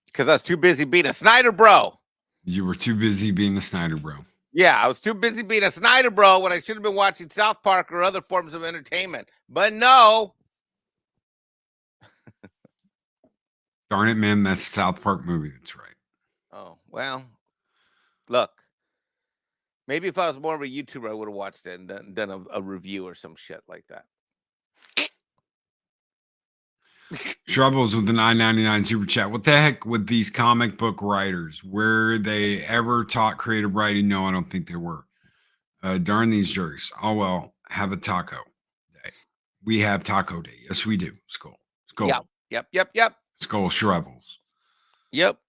Because I was too busy being a Snyder bro. You were too busy being a Snyder bro. Yeah, I was too busy being a Snyder bro when I should have been watching South Park or other forms of entertainment. But no. Darn it, man. That's a South Park movie. That's right. Oh, well, look. Maybe if I was more of a YouTuber, I would have watched it and done a review or some shit like that. Troubles with the $9.99 super chat. What the heck with these comic book writers? Were they ever taught creative writing? No, I don't think they were. Darn these jerks. Oh well, have a taco day. We have taco day. Yes, we do. Skull. Yep. Skull Shrevels. Yep.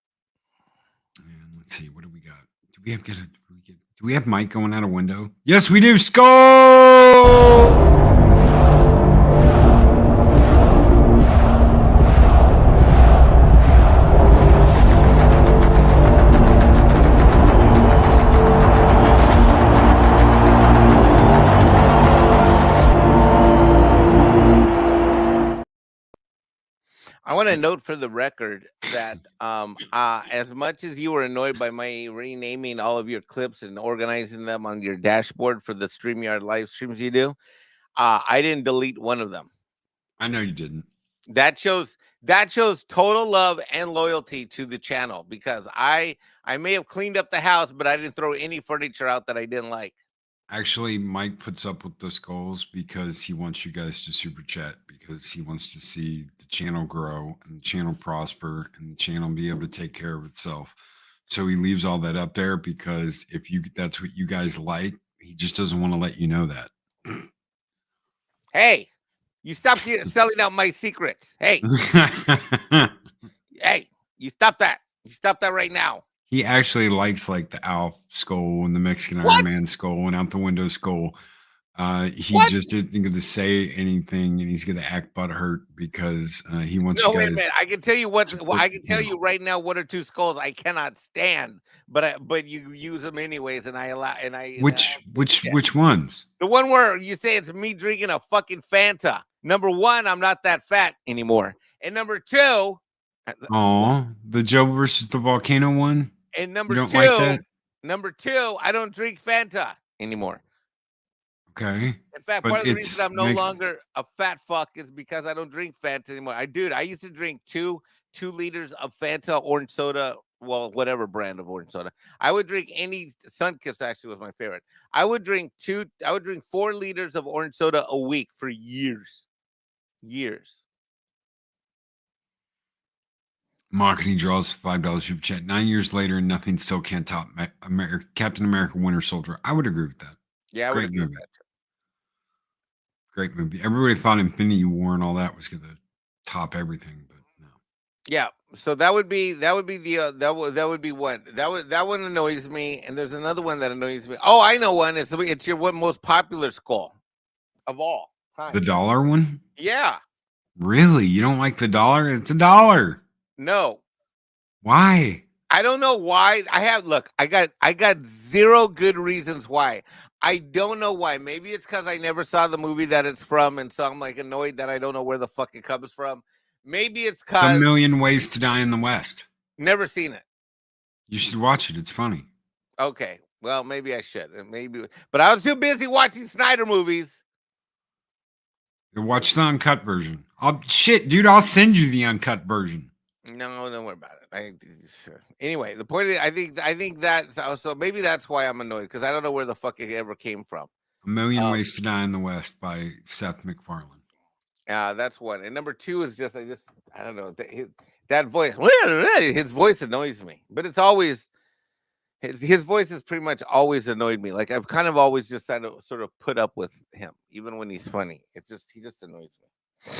And let's see. What do we got? Do we have Mike going out a window? Yes, we do. Skull. I want to note for the record that as much as you were annoyed by my renaming all of your clips and organizing them on your dashboard for the StreamYard live streams you do, I didn't delete one of them. I know you didn't. That shows total love and loyalty to the channel, because I may have cleaned up the house, but I didn't throw any furniture out that I didn't like. Actually, Mike puts up with the skulls because he wants you guys to super chat, because he wants to see the channel grow and the channel prosper and the channel be able to take care of itself. So he leaves all that up there because that's what you guys like, he just doesn't want to let you know that. Hey, you stop selling out my secrets. Hey, hey, you stop that. You stop that right now. He actually likes like the Alf skull and the Mexican Ironman skull and out the window skull. He just isn't going to say anything, and he's going to act butthurt because he wants you guys. Wait a minute. I can tell you what. I can tell you right now. 1 or 2 skulls I cannot stand, but you use them anyways, and I allow. And I which ones? The one where you say it's me drinking a fucking Fanta. Number 1, I'm not that fat anymore, and number 2. Oh, the Joe versus the volcano one. And number 2, I don't drink Fanta anymore. Okay. In fact, part of the reason I'm no longer a fat fuck is because I don't drink Fanta anymore. I used to drink 2 liters of Fanta orange soda, well, whatever brand of orange soda. I would drink any. Sunkist actually was my favorite. I would drink 4 liters of orange soda a week for years. Marketing draws $5 super chat. 9 years later, and nothing still can't top Captain America: Winter Soldier. I would agree with that. Yeah, great movie. Great movie. Everybody thought Infinity War and all that was going to top everything, but no. Yeah, so that would be one. That one annoys me, and there's another one that annoys me. Oh, I know one. It's your most popular skull of all time. The dollar one? Yeah. Really? You don't like the dollar? It's $1. No. Why? I don't know why. I got 0 good reasons why. I don't know why. Maybe it's because I never saw the movie that it's from, and so I'm like annoyed that I don't know where the fuck it comes from. Maybe it's because A Million Ways to Die in the West. Never seen it. You should watch it. It's funny. Okay. Well, maybe I should. But I was too busy watching Snyder movies. Watch the uncut version. Shit, dude, I'll send you the uncut version. No, don't worry about it. Anyway, the point is, I think that's so maybe that's why I'm annoyed, because I don't know where the fuck it ever came from. A Million Ways to Die in the West by Seth MacFarlane. That's one. And number 2 is I don't know, that voice. His voice annoys me, but it's always his voice has pretty much always annoyed me. Like I've kind of always just sort of put up with him, even when he's funny. He just annoys me.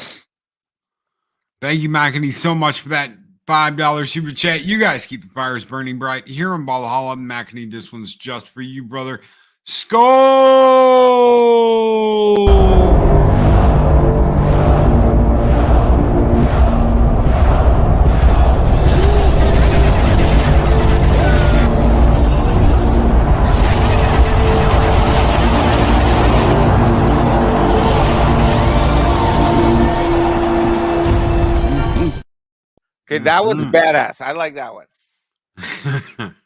Thank you, Mackany, so much for that $5 super chat. You guys keep the fires burning bright here in Valhalla. Mackany, this one's just for you, brother. Skull! Okay, that one's badass. I like that one.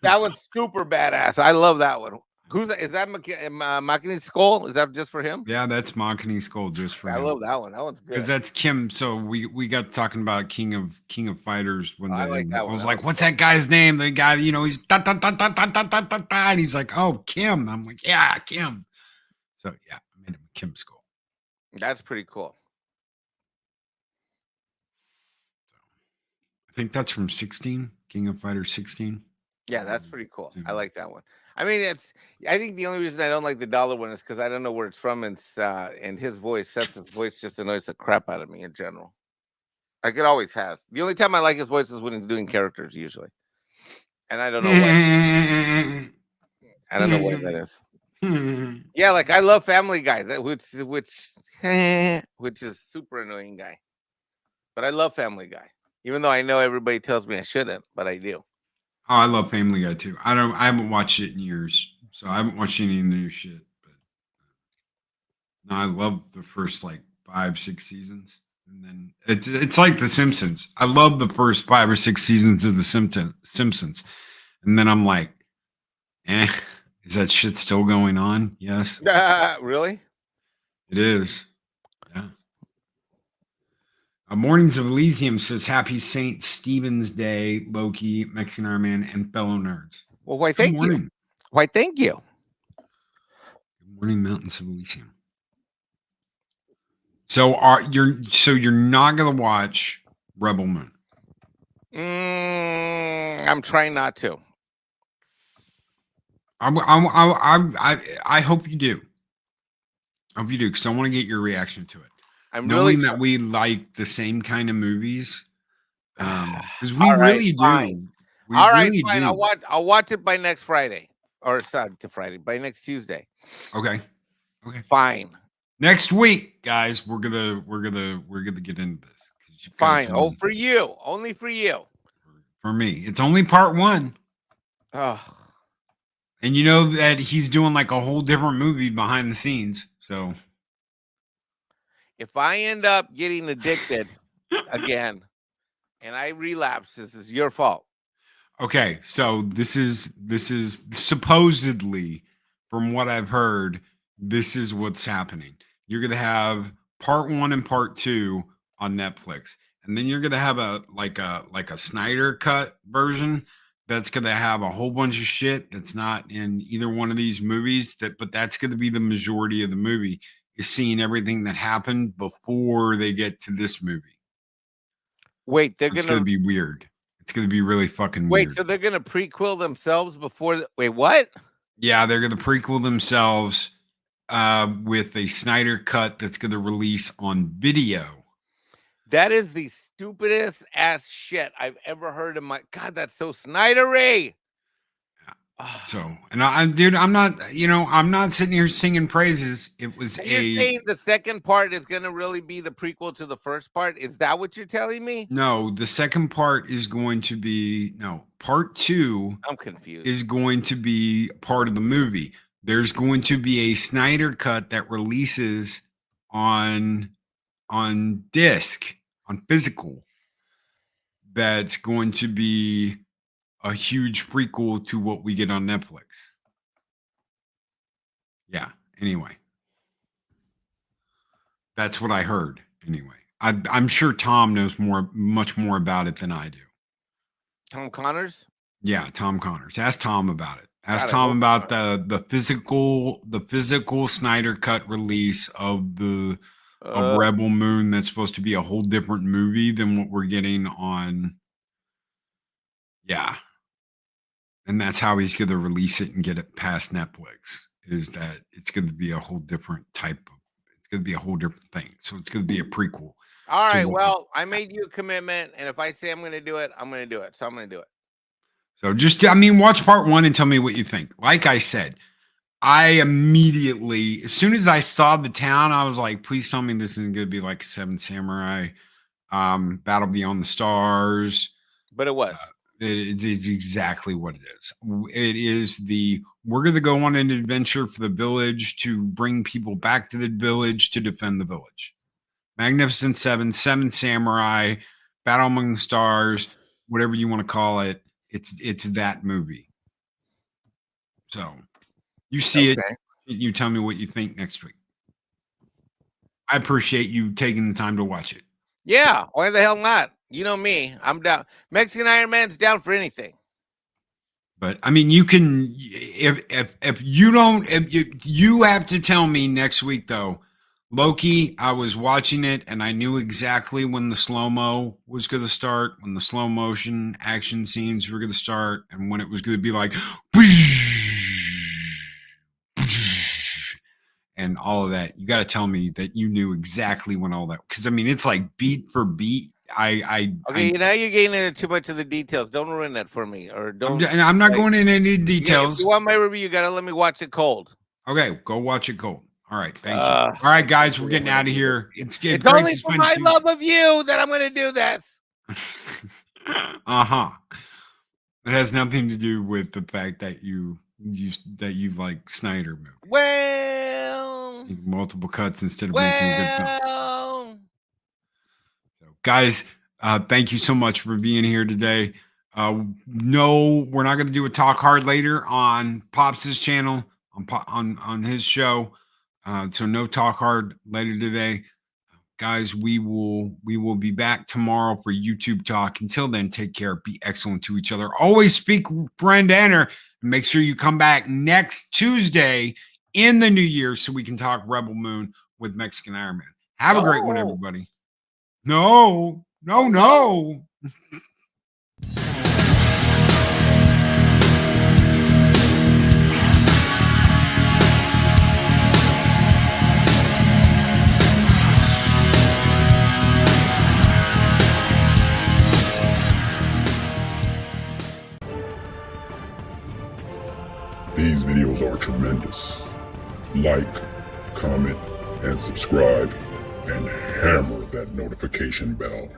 That one's super badass. I love that one. Who's that? Is that Machine's Skull? Is that just for him? Yeah, that's Machini's Skull just for I him. love that one. That one's good. Because that's Kim. So we got talking about King of Fighters one day. I like that I one. was That like, one's "What's that guy's name?" The guy, he's da, da, da, da, da, da, da, da, da, and he's like, "Oh, Kim." I'm like, "Yeah, Kim." So yeah, I made him Kim Skull. That's pretty cool. I think that's from 16, King of Fighters 16. Yeah, that's pretty cool. I like that one. I mean, I think the only reason I don't like the dollar one is because I don't know where it's from, and his voice, Seth's voice, just annoys the crap out of me in general. Like it always has. The only time I like his voice is when he's doing characters, usually, and I don't know why. I don't know why that is. Yeah, like I love Family Guy, which is super annoying guy, but I love Family Guy, even though I know everybody tells me I shouldn't, but I do. Oh, I love Family Guy too. I haven't watched it in years, so I haven't watched any of the new shit. But no, I love the first like 5-6 seasons, and then it's like The Simpsons. I love the first 5 or 6 seasons of The Simpsons, and then I'm like, is that shit still going on? Yes, Really? it is. Yeah. Mornings of Elysium says Happy St. Stephen's Day, Loki, Mexican Ironman, and fellow nerds. Well, why thank you. Why thank you. Good morning, Mountains of Elysium. So you're not gonna watch Rebel Moon? I'm trying not to. I hope you do. I hope you do, because I want to get your reaction to it. Knowing that we like the same kind of movies, because we really do. All right, fine. I'll watch it by next Friday, or Friday, by next Tuesday. Okay, fine. Next week, guys, we're gonna get into this. Fine. Oh, for you, only for you. For me, it's only part 1. Oh. And you know that he's doing like a whole different movie behind the scenes. So if I end up getting addicted again and I relapse, this is your fault. Okay, so this is supposedly, from what I've heard, this is what's happening. You're gonna have part 1 and part 2 on Netflix, and then you're gonna have a Snyder cut version that's gonna have a whole bunch of shit that's not in either one of these movies. But that's gonna be the majority of the movie. You're seeing everything that happened before they get to this movie. Wait, it's gonna be weird. It's gonna be really fucking weird. Wait, so they're gonna prequel themselves before? Wait, what? Yeah, they're gonna prequel themselves with a Snyder cut that's gonna release on video. That is the stupidest ass shit I've ever heard in my God. That's so Snydery. So, and dude, I'm not sitting here singing praises. It was You're saying the second part is going to really be the prequel to the first part? Is that what you're telling me? No, the second part is going to be part 2. I'm confused. Is going to be part of the movie. There's going to be a Snyder cut that releases on disc, on physical. That's going to be a huge prequel to what we get on Netflix. Yeah. Anyway, that's what I heard. Anyway, I'm sure Tom knows much more about it than I do. Tom Connors? Yeah, Tom Connors. Ask Tom about it. Ask Tom about the physical Snyder cut release of of Rebel Moon. That's supposed to be a whole different movie than what we're getting on. Yeah. And that's how he's going to release it and get it past Netflix, is that it's going to be a whole different it's going to be a whole different thing. So it's going to be a prequel. All right. Well, I made you a commitment. And if I say I'm going to do it, I'm going to do it. So I'm going to do it. So watch part 1 and tell me what you think. Like I said, I immediately, as soon as I saw the town, I was like, please tell me this isn't going to be like Seven Samurai, Battle Beyond the Stars. But it was. It is exactly what it is. It is we're going to go on an adventure for the village to bring people back to the village to defend the village. Magnificent Seven, Seven Samurai, Battle Among the Stars, whatever you want to call it. It's that movie. So You see Okay. it. You tell me what you think next week. I appreciate you taking the time to watch it. Yeah, why the hell not? You know me, I'm down. Mexican Ironman's down for anything. But I mean, you can if you don't if you have to tell me next week though. Loki, I was watching it and I knew exactly when the slow-mo was going to start, when the slow motion action scenes were going to start, and when it was going to be like and all of that. You got to tell me that you knew exactly when all that, because I mean, it's like beat for beat. Okay, now you're getting into too much of the details. Don't ruin that for me, or don't. I'm not going into any Yeah, details. if you want my review, you gotta let me watch it cold. Okay, go watch it cold. All right, thank you. All right, guys, we're getting out of here. It's great only to for spend my love of you that I'm gonna do this. Uh-huh. It has nothing to do with the fact that you like Snyder movie. Well, multiple cuts instead of making a good film. well. So, guys, thank you so much for being here today. No, we're not going to do a talk hard later on Pops's channel on his show. So no talk hard later today. Guys, we will be back tomorrow for YouTube talk. Until then, take care. Be excellent to each other. Always speak friend Anner. And make sure you come back next Tuesday in the new year so we can talk Rebel Moon with Mexican Ironman. Have a great one, everybody. No. These videos are tremendous. Like, comment, and subscribe, and hammer that notification bell.